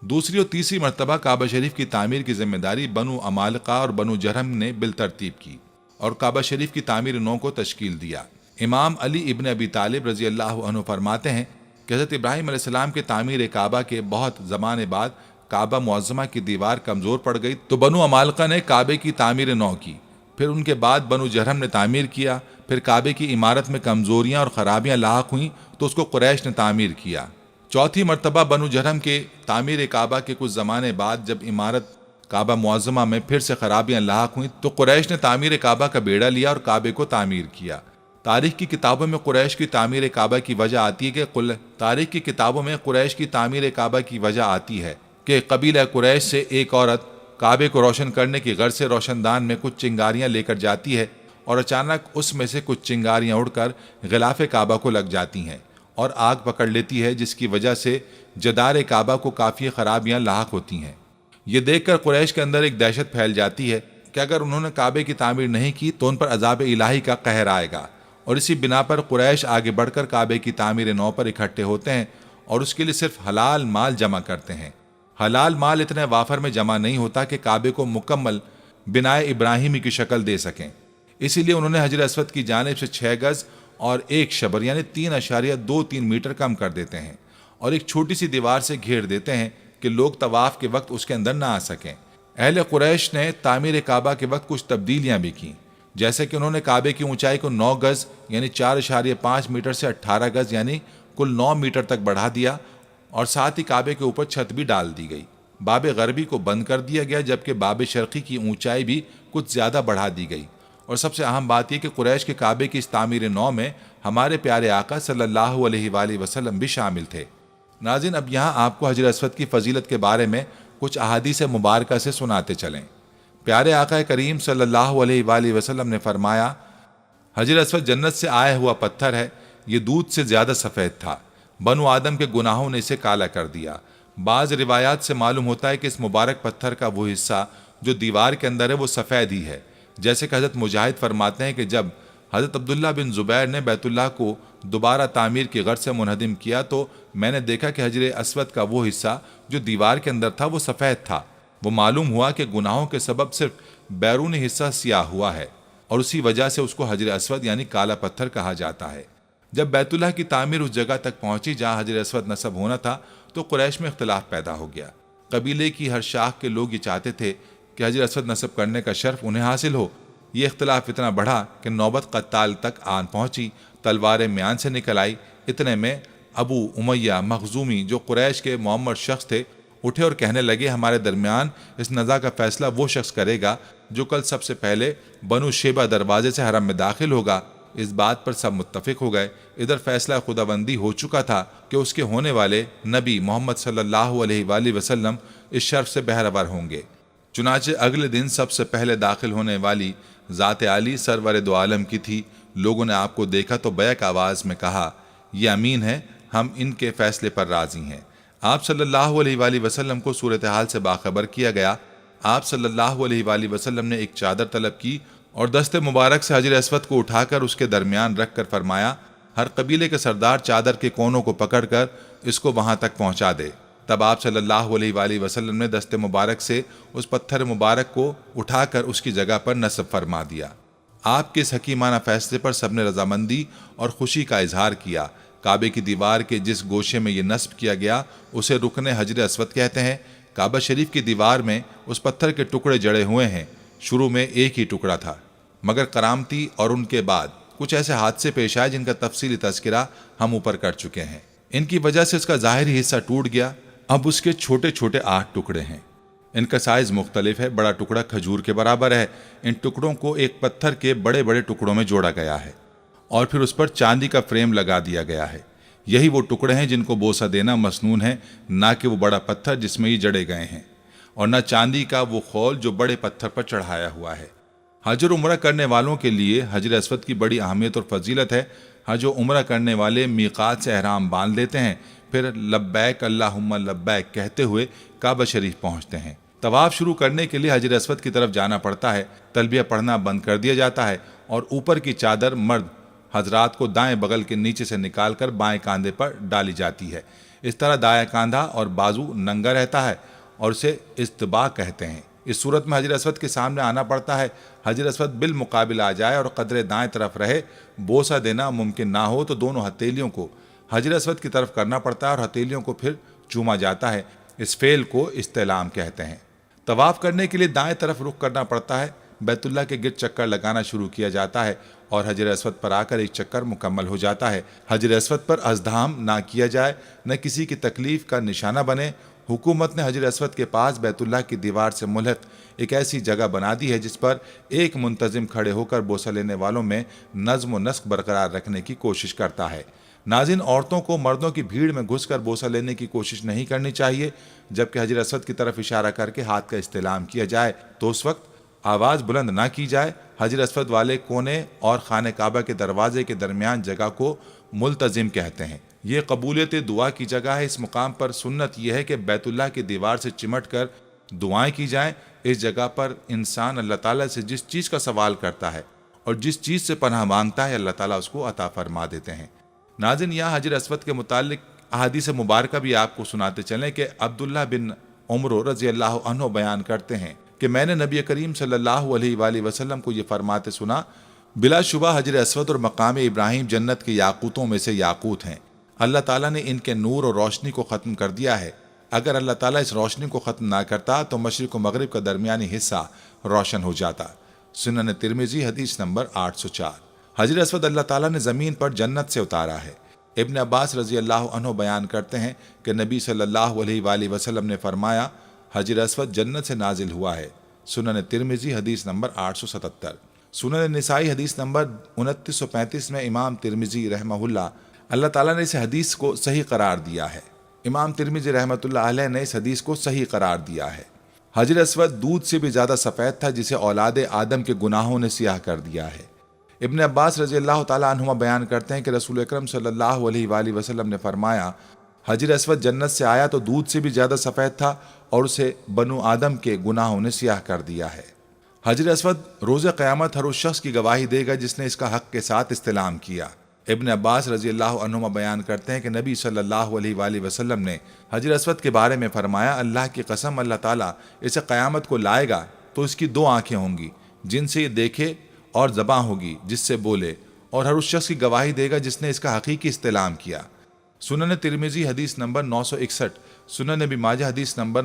دوسری اور تیسری مرتبہ کعبہ شریف کی تعمیر کی ذمہ داری بنو عمالقہ اور بنو جرہم نے بالترتیب کی اور کعبہ شریف کی تعمیر نو کو تشکیل دیا۔ امام علی ابن ابی طالب رضی اللہ عنہ فرماتے ہیں کہ حضرت ابراہیم علیہ السلام کے تعمیر کعبہ کے بہت زمانے بعد کعبہ معظمہ کی دیوار کمزور پڑ گئی تو بنو عمالقہ نے کعبے کی تعمیر نو کی، پھر ان کے بعد بنو جرہم نے تعمیر کیا، پھر کعبے کی عمارت میں کمزوریاں اور خرابیاں لاحق ہوئیں تو اس کو قریش نے تعمیر کیا۔ چوتھی مرتبہ بنو جرہم کے تعمیر کعبہ کے کچھ زمانے بعد جب عمارت کعبہ معظمہ میں پھر سے خرابیاں لاحق ہوئیں تو قریش نے تعمیر کعبہ کا بیڑا لیا اور کعبے کو تعمیر کیا۔ تاریخ کی کتابوں میں قریش کی تعمیر کعبہ کی وجہ آتی ہے کہ قبیلہ قریش سے ایک عورت کعبے کو روشن کرنے کی غرض سے روشن دان میں کچھ چنگاریاں لے کر جاتی ہے اور اچانک اس میں سے کچھ چنگاریاں اڑ کر غلاف کعبہ کو لگ جاتی ہیں اور آگ پکڑ لیتی ہے، جس کی وجہ سے جدار کعبہ کو کافی خرابیاں لاحق ہوتی ہیں۔ یہ دیکھ کر قریش کے اندر ایک دہشت پھیل جاتی ہے کہ اگر انہوں نے کعبے کی تعمیر نہیں کی تو ان پر عذاب الہی کا قہر آئے گا، اور اسی بنا پر قریش آگے بڑھ کر کعبے کی تعمیر نو پر اکٹھے ہوتے ہیں اور اس کے لیے صرف حلال مال جمع کرتے ہیں۔ حلال مال اتنے وافر میں جمع نہیں ہوتا کہ کعبے کو مکمل بنائے ابراہیمی کی شکل دے سکیں، اسی لیے انہوں نے حجر اسود کی جانب سے 6 گز اور 1 شبر یعنی 3.23 میٹر کم کر دیتے ہیں اور ایک چھوٹی سی دیوار سے گھیر دیتے ہیں کہ لوگ طواف کے وقت اس کے اندر نہ آ سکیں۔ اہل قریش نے تعمیر کعبہ کے وقت کچھ تبدیلیاں بھی کیں، جیسے کہ انہوں نے کعبے کی اونچائی کو 9 گز یعنی 4.5 میٹر سے 18 گز یعنی کل 9 میٹر تک بڑھا دیا، اور ساتھ ہی کعبے کے اوپر چھت بھی ڈال دی گئی۔ باب غربی کو بند کر دیا گیا، جبکہ باب شرقی کی اونچائی بھی کچھ زیادہ بڑھا دی گئی، اور سب سے اہم بات یہ کہ قریش کے کعبے کی اس تعمیر نو میں ہمارے پیارے آقا صلی اللہ علیہ وآلہ وسلم بھی شامل تھے۔ ناظرین، اب یہاں آپ کو حجر اسود کی فضیلت کے بارے میں کچھ احادیث مبارکہ سے سناتے چلیں۔ پیارے آقا کریم صلی اللہ علیہ وآلہ وسلم نے فرمایا، حجر اسود جنت سے آیا ہوا پتھر ہے، یہ دودھ سے زیادہ سفید تھا، بنو آدم کے گناہوں نے اسے کالا کر دیا۔ بعض روایات سے معلوم ہوتا ہے کہ اس مبارک پتھر کا وہ حصہ جو دیوار کے اندر ہے وہ سفید ہی ہے، جیسے کہ حضرت مجاہد فرماتے ہیں کہ جب حضرت عبداللہ بن زبیر نے بیت اللہ کو دوبارہ تعمیر کی غرض سے منہدم کیا تو میں نے دیکھا کہ حجر اسود کا وہ حصہ جو دیوار کے اندر تھا وہ سفید تھا۔ وہ معلوم ہوا کہ گناہوں کے سبب صرف بیرونی حصہ سیاہ ہوا ہے، اور اسی وجہ سے اس کو حجر اسود یعنی کالا پتھر کہا جاتا ہے۔ جب بیت اللہ کی تعمیر اس جگہ تک پہنچی جہاں حجر اسود نصب ہونا تھا تو قریش میں اختلاف پیدا ہو گیا۔ قبیلے کی ہر شاخ کے لوگ یہ چاہتے تھے کہ حجر اسود نصب کرنے کا شرف انہیں حاصل ہو۔ یہ اختلاف اتنا بڑھا کہ نوبت قتال تک آن پہنچی، تلواریں میان سے نکل آئی۔ اتنے میں ابو امیہ مخزومی جو قریش کے معمر شخص تھے اٹھے اور کہنے لگے، ہمارے درمیان اس نزاع کا فیصلہ وہ شخص کرے گا جو کل سب سے پہلے بنو شیبہ دروازے سے حرم میں داخل ہوگا۔ اس بات پر سب متفق ہو گئے۔ ادھر فیصلہ خداوندی ہو چکا تھا کہ اس کے ہونے والے نبی محمد صلی اللہ علیہ وآلہ وسلم اس شرف سے بہرور ہوں گے۔ چنانچہ اگلے دن سب سے پہلے داخل ہونے والی ذات عالی سرور دو عالم کی تھی۔ لوگوں نے آپ کو دیکھا تو بیک آواز میں کہا، یہ امین ہے، ہم ان کے فیصلے پر راضی ہیں۔ آپ صلی اللہ علیہ وآلہ وسلم کو صورتحال سے باخبر کیا گیا۔ آپ صلی اللہ علیہ وآلہ وسلم نے ایک چادر طلب کی اور دست مبارک سے حجر اسود کو اٹھا کر اس کے درمیان رکھ کر فرمایا، ہر قبیلے کے سردار چادر کے کونوں کو پکڑ کر اس کو وہاں تک پہنچا دے۔ تب آپ صلی اللہ علیہ وآلہ وسلم نے دست مبارک سے اس پتھر مبارک کو اٹھا کر اس کی جگہ پر نصب فرما دیا۔ آپ کے اس حکیمانہ فیصلے پر سب نے رضامندی اور خوشی کا اظہار کیا۔ کعبے کی دیوار کے جس گوشے میں یہ نصب کیا گیا اسے رکن حجر اسود کہتے ہیں۔ کعبہ شریف کی دیوار میں اس پتھر کے ٹکڑے جڑے ہوئے ہیں۔ شروع میں ایک ہی ٹکڑا تھا، مگر کرامتی اور ان کے بعد کچھ ایسے حادثے پیش آئے جن کا تفصیلی تذکرہ ہم اوپر کر چکے ہیں۔ ان کی وجہ سے اس کا ظاہری حصہ ٹوٹ گیا۔ اب اس کے چھوٹے چھوٹے 8 ٹکڑے ہیں۔ ان کا سائز مختلف ہے۔ بڑا ٹکڑا کھجور کے برابر ہے۔ ان ٹکڑوں کو ایک پتھر کے بڑے بڑے ٹکڑوں میں جوڑا گیا ہے اور پھر اس پر چاندی کا فریم لگا دیا گیا ہے۔ یہی وہ ٹکڑے ہیں جن کو بوسہ دینا مسنون ہے، نہ کہ وہ بڑا پتھر جس میں یہ جڑے گئے ہیں، اور نہ چاندی کا وہ خول جو بڑے پتھر پر چڑھایا ہوا ہے۔ حج اور عمرہ کرنے والوں کے لیے حجر اسود کی بڑی اہمیت اور فضیلت ہے۔ حج و عمرہ کرنے والے میقات سے احرام باندھ لیتے ہیں، پھر لبیک اللہم لبیک کہتے ہوئے کعبہ شریف پہنچتے ہیں۔ طواف شروع کرنے کے لیے حجر اسود کی طرف جانا پڑتا ہے۔ تلبیہ پڑھنا بند کر دیا جاتا ہے اور اوپر کی چادر مرد حضرات کو دائیں بغل کے نیچے سے نکال کر بائیں کاندھے پر ڈالی جاتی ہے۔ اس طرح دائیں کاندھا اور بازو ننگا رہتا ہے اور اسے استباق کہتے ہیں۔ اس صورت میں حجر اسود کے سامنے آنا پڑتا ہے۔ حجر اسود بالمقابل آ جائے اور قدرے دائیں طرف رہے، بوسہ دینا ممکن نہ ہو تو دونوں ہتھیلیوں کو حجر اسود کی طرف کرنا پڑتا ہے اور ہتھیلیوں کو پھر چوما جاتا ہے۔ اس فعل کو استعلام کہتے ہیں۔ طواف کرنے کے لیے دائیں طرف رخ کرنا پڑتا ہے۔ بیت اللہ کے گرد چکر لگانا شروع کیا جاتا ہے اور حجر اسود پر آ کر ایک چکر مکمل ہو جاتا ہے۔ حجر اسود پر ازدحام نہ کیا جائے، نہ کسی کی تکلیف کا نشانہ بنے۔ حکومت نے حجر اسود کے پاس بیت اللہ کی دیوار سے ملحق ایک ایسی جگہ بنا دی ہے جس پر ایک منتظم کھڑے ہو کر بوسہ لینے والوں میں نظم و نسق برقرار رکھنے کی کوشش کرتا ہے۔ ناظرین، عورتوں کو مردوں کی بھیڑ میں گھس کر بوسہ لینے کی کوشش نہیں کرنی چاہیے۔ جبکہ حجر اسود کی طرف اشارہ کر کے ہاتھ کا استعلام کیا جائے تو اس وقت آواز بلند نہ کی جائے۔ حجر اسود والے کونے اور خانہ کعبہ کے دروازے کے درمیان جگہ کو ملتزم کہتے ہیں۔ یہ قبولیت دعا کی جگہ ہے۔ اس مقام پر سنت یہ ہے کہ بیت اللہ کی دیوار سے چمٹ کر دعائیں کی جائیں۔ اس جگہ پر انسان اللہ تعالیٰ سے جس چیز کا سوال کرتا ہے اور جس چیز سے پناہ مانگتا ہے، اللہ تعالیٰ اس کو عطا فرما دیتے ہیں۔ ناظرین، یہاں حجر اسود کے متعلق احادیث مبارکہ بھی آپ کو سناتے چلیں کہ عبداللہ بن عمر رضی اللہ عنہ بیان کرتے ہیں کہ میں نے نبی کریم صلی اللہ علیہ وآلہ وسلم کو یہ فرماتے سنا، بلا شبہ حجر اسود اور مقام ابراہیم جنت کے یاقوتوں میں سے یاقوت ہیں۔ اللہ تعالیٰ نے ان کے نور اور روشنی کو ختم کر دیا ہے۔ اگر اللہ تعالیٰ اس روشنی کو ختم نہ کرتا تو مشرق و مغرب کا درمیانی حصہ روشن ہو جاتا۔ سنن ترمذی حدیث نمبر 804۔ حجر اسود اللہ تعالیٰ نے زمین پر جنت سے اتارا ہے۔ ابن عباس رضی اللہ عنہ بیان کرتے ہیں کہ نبی صلی اللہ علیہ وآلہ وسلم نے فرمایا، حجر اسود جنت سے نازل ہوا ہے۔ سنن ترمذی حدیث نمبر 877۔ سنن نسائی حدیث نمبر 2935 میں امام ترمذی رحمہ اللہ تعالیٰ نے اس حدیث کو صحیح قرار دیا ہے۔ امام ترمذی رحمۃ اللہ علیہ نے اس حدیث کو صحیح قرار دیا ہے۔ حجر اسود دودھ سے بھی زیادہ سفید تھا جسے اولاد آدم کے گناہوں نے سیاہ کر دیا ہے۔ ابن عباس رضی اللہ تعالیٰ عنہما بیان کرتے ہیں کہ رسول اکرم صلی اللہ علیہ وآلہ وسلم نے فرمایا، حجر اسود جنت سے آیا تو دودھ سے بھی زیادہ سفید تھا اور اسے بنو آدم کے گناہوں نے سیاہ کر دیا ہے۔ حجر اسود روز قیامت ہر اس شخص کی گواہی دے گا جس نے اس کا حق کے ساتھ استلام کیا۔ ابن عباس رضی اللہ عنہما بیان کرتے ہیں کہ نبی صلی اللہ علیہ وآلہ وسلم نے حجر اسود کے بارے میں فرمایا، اللہ کی قسم، اللہ تعالیٰ اسے قیامت کو لائے گا تو اس کی 2 آنکھیں ہوں گی جن سے یہ دیکھے، اور زباں ہوگی جس سے بولے، اور ہر اس شخص کی گواہی دے گا جس نے اس کا حقیقی استلام کیا۔ سنن ترمذی حدیث نمبر 961، سنن ابن ماجہ حدیث نمبر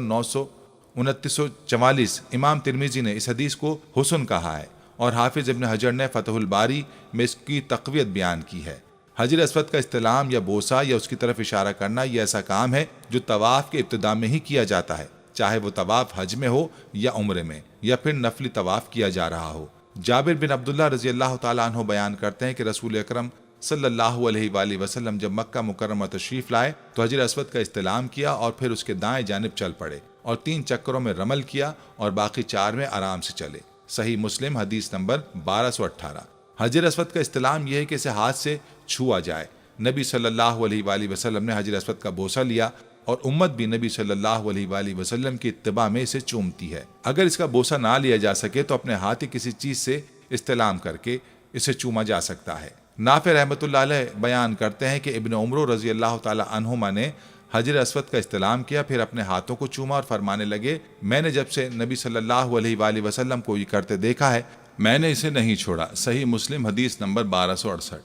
2944۔ امام ترمذی نے اس حدیث کو حسن کہا ہے اور حافظ ابن حجر نے فتح الباری میں اس کی تقویت بیان کی ہے۔ حجر اسود کا استلام یا بوسہ یا اس کی طرف اشارہ کرنا یہ ایسا کام ہے جو طواف کے ابتدا میں ہی کیا جاتا ہے، چاہے وہ طواف حج میں ہو یا عمرے میں یا پھر نفلی طواف کیا جا رہا ہو۔ جابر بن عبداللہ رضی اللہ تعالیٰ عنہ بیان کرتے ہیں کہ رسول اکرم صلی اللہ علیہ وآلہ وسلم جب مکہ مکرمہ تشریف لائے تو حجر اسود کا استلام کیا اور پھر اس کے دائیں جانب چل پڑے اور 3 چکروں میں رمل کیا اور باقی 4 میں آرام سے چلے۔ صحیح مسلم حدیث نمبر 1218۔ حجر اسود کا استلام یہ ہے کہ اسے ہاتھ سے چھوا جائے۔ نبی صلی اللہ علیہ وآلہ وسلم نے حجر اسود کا بوسہ لیا اور امت بھی نبی صلی اللہ علیہ وآلہ وسلم کی اتباع میں اسے چومتی ہے۔ اگر اس کا بوسہ نہ لیا جا سکے تو اپنے ہاتھ کسی چیز سے استلام کر کے اسے چوما جا سکتا ہے۔ نافع رحمۃ اللہ علیہ بیان کرتے ہیں کہ ابن عمر رضی اللہ تعالی عنہما نے حجر اسود کا استلام کیا، پھر اپنے ہاتھوں کو چوما اور فرمانے لگے، میں نے جب سے نبی صلی اللہ علیہ وآلہ وسلم کو یہ کرتے دیکھا ہے میں نے اسے نہیں چھوڑا۔ صحیح مسلم حدیث نمبر 1268۔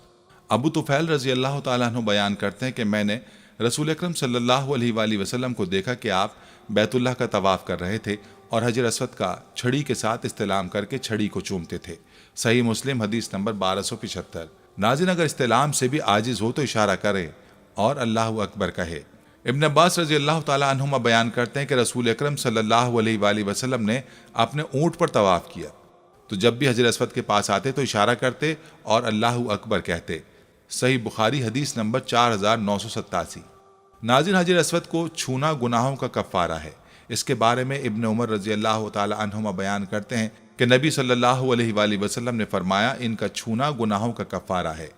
ابو طفیل رضی اللہ تعالیٰ عنہ بیان کرتے ہیں کہ میں نے رسول اکرم صلی اللہ علیہ وآلہ وسلم کو دیکھا کہ آپ بیت اللہ کا طواف کر رہے تھے اور حجر اسود کا چھڑی کے ساتھ استلام کر کے چھڑی کو چومتے تھے۔ صحیح مسلم حدیث نمبر 1275۔ ناظرین، اگر استلام سے بھی عاجز ہو تو اشارہ کرے اور اللہ اکبر کہے۔ ابن عباس رضی اللہ تعالیٰ عنہما بیان کرتے ہیں کہ رسول اکرم صلی اللہ علیہ وآلہ وسلم نے اپنے اونٹ پر طواف کیا تو جب بھی حجر اسود کے پاس آتے تو اشارہ کرتے اور اللہ اکبر کہتے۔ صحیح بخاری حدیث نمبر 4987۔ ناظرین، حجر اسود کو چھونا گناہوں کا کفارہ ہے۔ اس کے بارے میں ابن عمر رضی اللہ تعالی عنہما بیان کرتے ہیں کہ نبی صلی اللہ علیہ وآلہ وسلم نے فرمایا ان کا چھونا گناہوں کا کفارہ ہے۔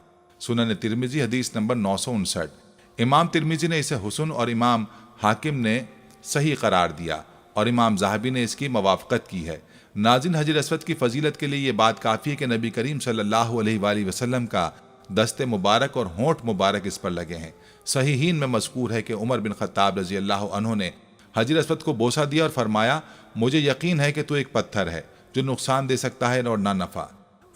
سنن ترمذی حدیث نمبر 959۔ امام ترمذی نے اسے حسن اور امام حاکم نے صحیح قرار دیا اور امام ذہبی نے اس کی موافقت کی ہے۔ ناظرین، حجر اسود کی فضیلت کے لیے یہ بات کافی ہے کہ نبی کریم صلی اللہ علیہ وآلہ وسلم کا دست مبارک اور ہونٹ مبارک اس پر لگے ہیں۔ صحیحین میں مذکور ہے کہ عمر بن خطاب رضی اللہ عنہ نے حجر اسود کو بوسہ دیا اور فرمایا مجھے یقین ہے کہ تو ایک پتھر ہے جو نقصان دے سکتا ہے اور نہ نفع۔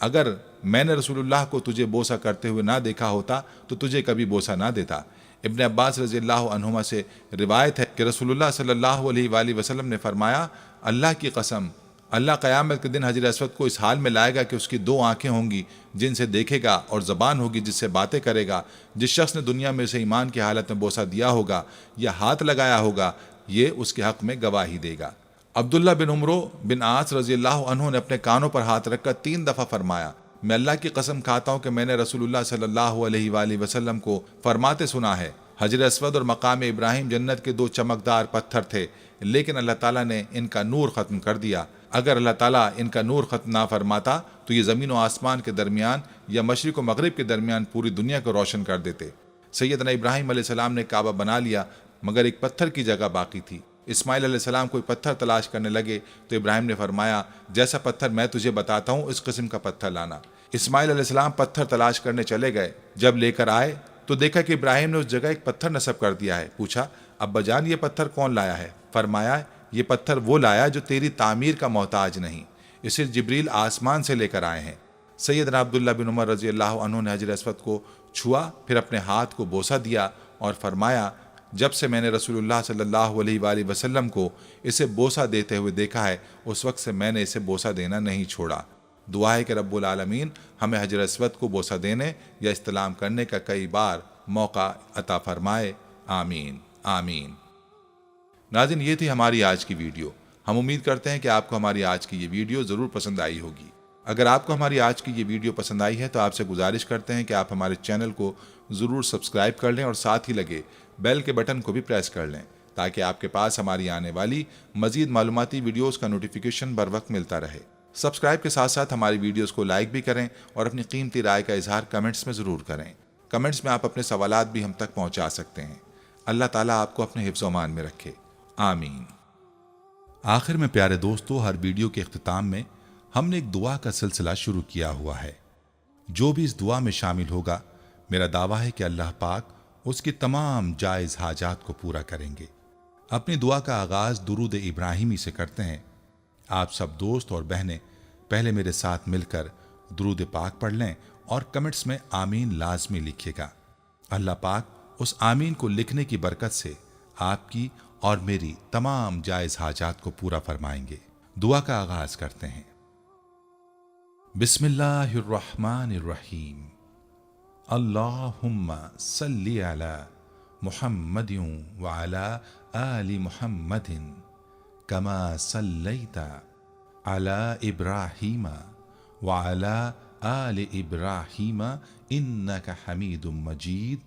اگر میں نے رسول اللہ کو تجھے بوسہ کرتے ہوئے نہ دیکھا ہوتا تو تجھے کبھی بوسہ نہ دیتا۔ ابن عباس رضی اللہ عنہما سے روایت ہے کہ رسول اللہ صلی اللہ علیہ وآلہ وسلم نے فرمایا اللہ کی قسم، اللہ قیامت کے دن حجر اسود کو اس حال میں لائے گا کہ اس کی دو آنکھیں ہوں گی جن سے دیکھے گا اور زبان ہوگی جس سے باتیں کرے گا۔ جس شخص نے دنیا میں اسے ایمان کی حالت میں بوسہ دیا ہوگا یا ہاتھ لگایا ہوگا یہ اس کے حق میں گواہی دے گا۔ عبداللہ بن عمرو بن عاص رضی اللہ عنہ نے اپنے کانوں پر ہاتھ رکھ کر 3 دفعہ فرمایا میں اللہ کی قسم کھاتا ہوں کہ میں نے رسول اللہ صلی اللہ علیہ وآلہ وسلم کو فرماتے سنا ہے حجر اسود اور مقام ابراہیم جنت کے 2 چمکدار پتھر تھے لیکن اللہ تعالیٰ نے ان کا نور ختم کر دیا۔ اگر اللہ تعالیٰ ان کا نور ختم نہ فرماتا تو یہ زمین و آسمان کے درمیان یا مشرق و مغرب کے درمیان پوری دنیا کو روشن کر دیتے۔ سیدنا ابراہیم علیہ السلام نے کعبہ بنا لیا مگر ایک پتھر کی جگہ باقی تھی۔ اسماعیل علیہ السلام کوئی پتھر تلاش کرنے لگے تو ابراہیم نے فرمایا جیسا پتھر میں تجھے بتاتا ہوں اس قسم کا پتھر لانا۔ اسماعیل علیہ السلام پتھر تلاش کرنے چلے گئے، جب لے کر آئے تو دیکھا کہ ابراہیم نے اس جگہ ایک پتھر نصب کر دیا ہے۔ پوچھا ابا جان یہ پتھر کون لایا ہے؟ فرمایا یہ پتھر وہ لایا جو تیری تعمیر کا محتاج نہیں، اسے جبریل آسمان سے لے کر آئے ہیں۔ سیدنا عبداللہ بن عمر رضی اللہ عنہ نے حجر اسود کو چھوا، پھر اپنے ہاتھ کو بوسہ دیا اور فرمایا جب سے میں نے رسول اللہ صلی اللہ علیہ وآلہ وسلم کو اسے بوسہ دیتے ہوئے دیکھا ہے اس وقت سے میں نے اسے بوسہ دینا نہیں چھوڑا۔ دعا ہے کہ رب العالمین ہمیں حجر اسود کو بوسہ دینے یا استلام کرنے کا کئی بار موقع عطا فرمائے، آمین آمین۔ ناظرین، یہ تھی ہماری آج کی ویڈیو۔ ہم امید کرتے ہیں کہ آپ کو ہماری آج کی یہ ویڈیو ضرور پسند آئی ہوگی۔ اگر آپ کو ہماری آج کی یہ ویڈیو پسند آئی ہے تو آپ سے گزارش کرتے ہیں کہ آپ ہمارے چینل کو ضرور سبسکرائب کر لیں اور ساتھ ہی لگے بیل کے بٹن کو بھی پریس کر لیں تاکہ آپ کے پاس ہماری آنے والی مزید معلوماتی ویڈیوز کا نوٹیفیکیشن بر وقت ملتا رہے۔ سبسکرائب کے ساتھ ساتھ ہماری ویڈیوز کو لائک بھی کریں اور اپنی قیمتی رائے کا اظہار کمنٹس میں ضرور کریں۔ کمنٹس میں آپ اپنے سوالات بھی ہم تک پہنچا سکتے ہیں۔ اللہ تعالیٰ آپ کو اپنے حفظ و امان میں رکھے، آمین۔ آخر میں پیارے دوستو، ہر ویڈیو کے اختتام میں ہم نے ایک دعا کا سلسلہ شروع کیا ہوا ہے۔ جو بھی اس دعا میں شامل ہوگا میرا دعویٰ ہے کہ اللہ پاک اس کی تمام جائز حاجات کو پورا کریں گے۔ اپنی دعا کا آغاز درود ابراہیمی سے کرتے ہیں۔ آپ سب دوست اور بہنیں پہلے میرے ساتھ مل کر درود پاک پڑھ لیں اور کمنٹس میں آمین لازمی لکھیے گا۔ اللہ پاک اس آمین کو لکھنے کی برکت سے آپ کی اور میری تمام جائز حاجات کو پورا فرمائیں گے۔ دعا کا آغاز کرتے ہیں۔ بسم اللہ الرحمن الرحیم۔ اللہم صلی علی محمد وعلی آل محمد کما صلیت علی ابراہیم وعلی آل ابراہیم انک حمید مجید۔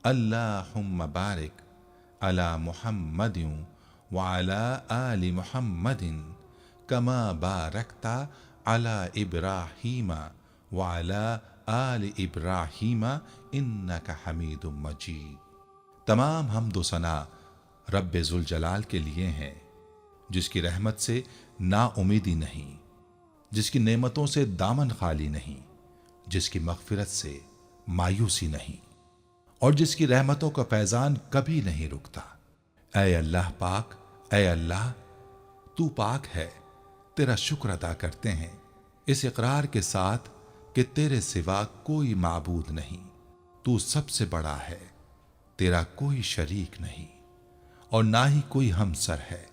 اللہم بارک علی محمد وعلی آل محمد کما بارکت علی ابراہیم وعلی آل ابراہیم انک حمید مجید۔ تمام حمد و ثنا رب ذوالجلال کے لیے ہیں، جس کی رحمت سے نا امیدی نہیں، جس کی نعمتوں سے دامن خالی نہیں، جس کی مغفرت سے مایوسی نہیں، اور جس کی رحمتوں کا فیضان کبھی نہیں رکتا۔ اے اللہ پاک، اے اللہ تو پاک ہے، تیرا شکر ادا کرتے ہیں اس اقرار کے ساتھ کہ تیرے سوا کوئی معبود نہیں، تو سب سے بڑا ہے، تیرا کوئی شریک نہیں اور نہ ہی کوئی ہمسر ہے۔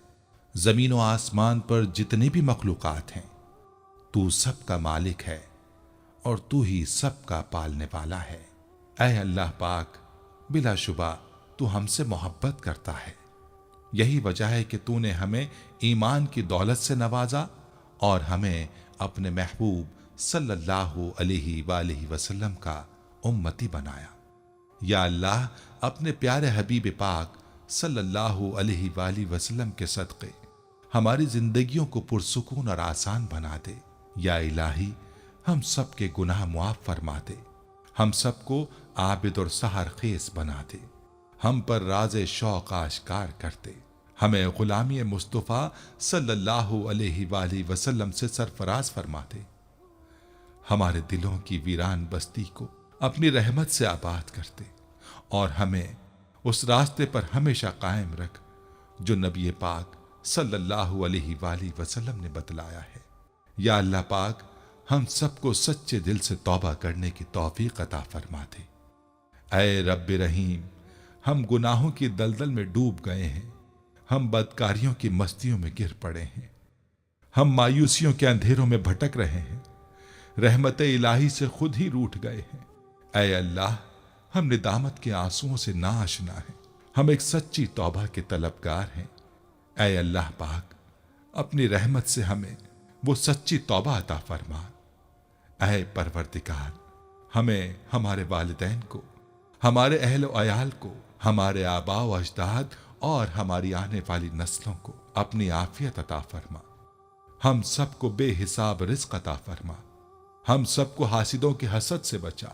زمین و آسمان پر جتنی بھی مخلوقات ہیں تو سب کا مالک ہے اور تو ہی سب کا پالنے والا ہے۔ اے اللہ پاک، بلا شبہ تو ہم سے محبت کرتا ہے، یہی وجہ ہے کہ تو نے ہمیں ایمان کی دولت سے نوازا اور ہمیں اپنے محبوب صلی اللہ علیہ وآلہ وسلم کا امتی بنایا۔ یا اللہ، اپنے پیارے حبیب پاک صلی اللہ علیہ وآلہ وسلم کے صدقے ہماری زندگیوں کو پرسکون اور آسان بنا دے۔ یا الہی، ہم سب کے گناہ معاف فرما دے، ہم سب کو عابد اور سحر خیز بنا دے، ہم پر راز شوق آشکار کر دے، ہمیں غلامی مصطفیٰ صلی اللہ علیہ وآلہ وسلم سے سرفراز فرما دے، ہمارے دلوں کی ویران بستی کو اپنی رحمت سے آباد کر دے اور ہمیں اس راستے پر ہمیشہ قائم رکھ جو نبی پاک صلی اللہ علیہ وآلہ وسلم نے بتلایا ہے۔ یا اللہ پاک، ہم سب کو سچے دل سے توبہ کرنے کی توفیق عطا فرما دے۔ اے رب رحیم، ہم گناہوں کی دلدل میں ڈوب گئے ہیں، ہم بدکاریوں کی مستیوں میں گر پڑے ہیں، ہم مایوسیوں کے اندھیروں میں بھٹک رہے ہیں، رحمت الہی سے خود ہی روٹھ گئے ہیں۔ اے اللہ، ہم ندامت کے آنسوؤں سے ناآشنا ہیں، ہم ایک سچی توبہ کے طلبگار ہیں۔ اے اللہ پاک، اپنی رحمت سے ہمیں وہ سچی توبہ عطا فرما۔ اے پروردگار، ہمیں ہمارے والدین کو، ہمارے اہل و عیال کو، ہمارے آباء و اجداد اور ہماری آنے والی نسلوں کو اپنی عافیت عطا فرما۔ ہم سب کو بے حساب رزق عطا فرما، ہم سب کو حاسدوں کے حسد سے بچا۔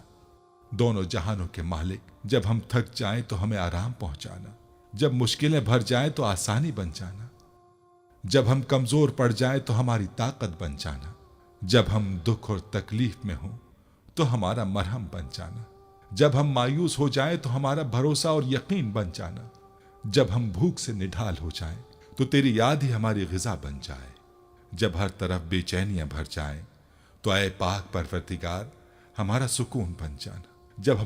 دونوں جہانوں کے مالک، جب ہم تھک جائیں تو ہمیں آرام پہنچانا، جب مشکلیں بھر جائیں تو آسانی بن جانا، جب ہم کمزور پڑ جائیں تو ہماری طاقت بن جانا، جب ہم دکھ اور تکلیف میں ہوں تو ہمارا مرہم بن جانا، جب ہم مایوس ہو جائیں تو ہمارا بھروسہ اور یقین بن جانا، جب ہم بھوک سے نڈھال ہو جائیں تو تیری یاد ہی ہماری غذا بن جائے، جب ہر طرف بے چینیاں بھر جائیں تو اے پاک پروردگار ہمارا سکون بن جانا، جب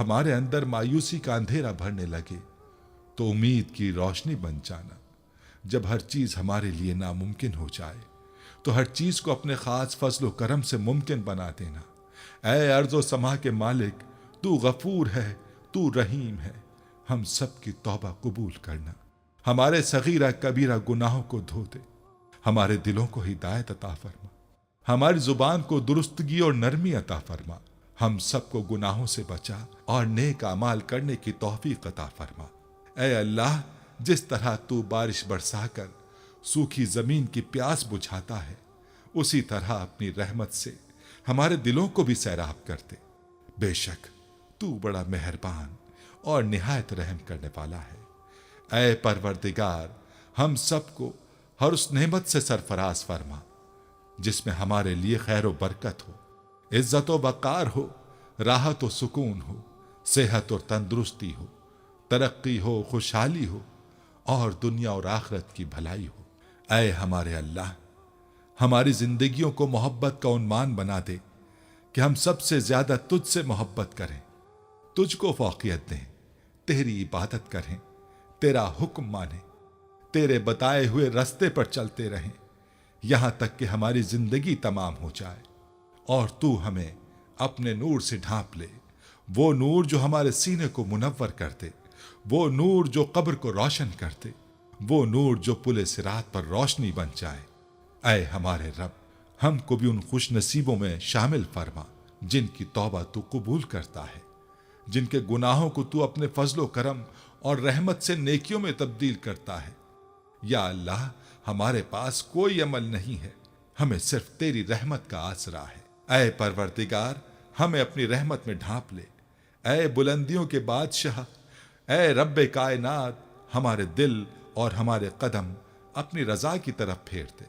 ہمارے اندر مایوسی کا اندھیرا بھرنے لگے تو امید کی روشنی بن جانا، جب ہر چیز ہمارے لیے ناممکن ہو جائے تو ہر چیز کو اپنے خاص فضل و کرم سے ممکن بنا دینا۔ اے ارض و سما کے مالک، تو غفور ہے، تو رحیم ہے، ہم سب کی توبہ قبول کرنا، ہمارے صغیرہ کبیرہ گناہوں کو دھو دے، ہمارے دلوں کو ہدایت عطا فرما، ہماری زبان کو درستگی اور نرمی عطا فرما، ہم سب کو گناہوں سے بچا اور نیک اعمال کرنے کی توفیق عطا فرما۔ اے اللہ، جس طرح تو بارش برسا کر سوکھی زمین کی پیاس بجھاتا ہے، اسی طرح اپنی رحمت سے ہمارے دلوں کو بھی سیراب کر دے۔ بے شک تو بڑا مہربان اور نہایت رحم کرنے والا ہے۔ اے پروردگار، ہم سب کو ہر اس نعمت سے سرفراز فرما جس میں ہمارے لیے خیر و برکت ہو، عزت و وقار ہو، راحت و سکون ہو، صحت اور تندرستی ہو، ترقی ہو، خوشحالی ہو اور دنیا اور آخرت کی بھلائی ہو۔ اے ہمارے اللہ، ہماری زندگیوں کو محبت کا عنوان بنا دے کہ ہم سب سے زیادہ تجھ سے محبت کریں، تجھ کو فوقیت دیں، تیری عبادت کریں، تیرا حکم مانیں، تیرے بتائے ہوئے رستے پر چلتے رہیں یہاں تک کہ ہماری زندگی تمام ہو جائے اور تو ہمیں اپنے نور سے ڈھانپ لے، وہ نور جو ہمارے سینے کو منور کر دے، وہ نور جو قبر کو روشن کر دے، وہ نور جو پل صراط پر روشنی بن جائے۔ اے ہمارے رب، ہم کو بھی ان خوش نصیبوں میں شامل فرما جن کی توبہ تو قبول کرتا ہے، جن کے گناہوں کو تو اپنے فضل و کرم اور رحمت سے نیکیوں میں تبدیل کرتا ہے۔ یا اللہ، ہمارے پاس کوئی عمل نہیں ہے، ہمیں صرف تیری رحمت کا آسرا ہے۔ اے پروردگار، ہمیں اپنی رحمت میں ڈھانپ لے۔ اے بلندیوں کے بادشاہ، اے رب کائنات، ہمارے دل اور ہمارے قدم اپنی رضا کی طرف پھیر دے۔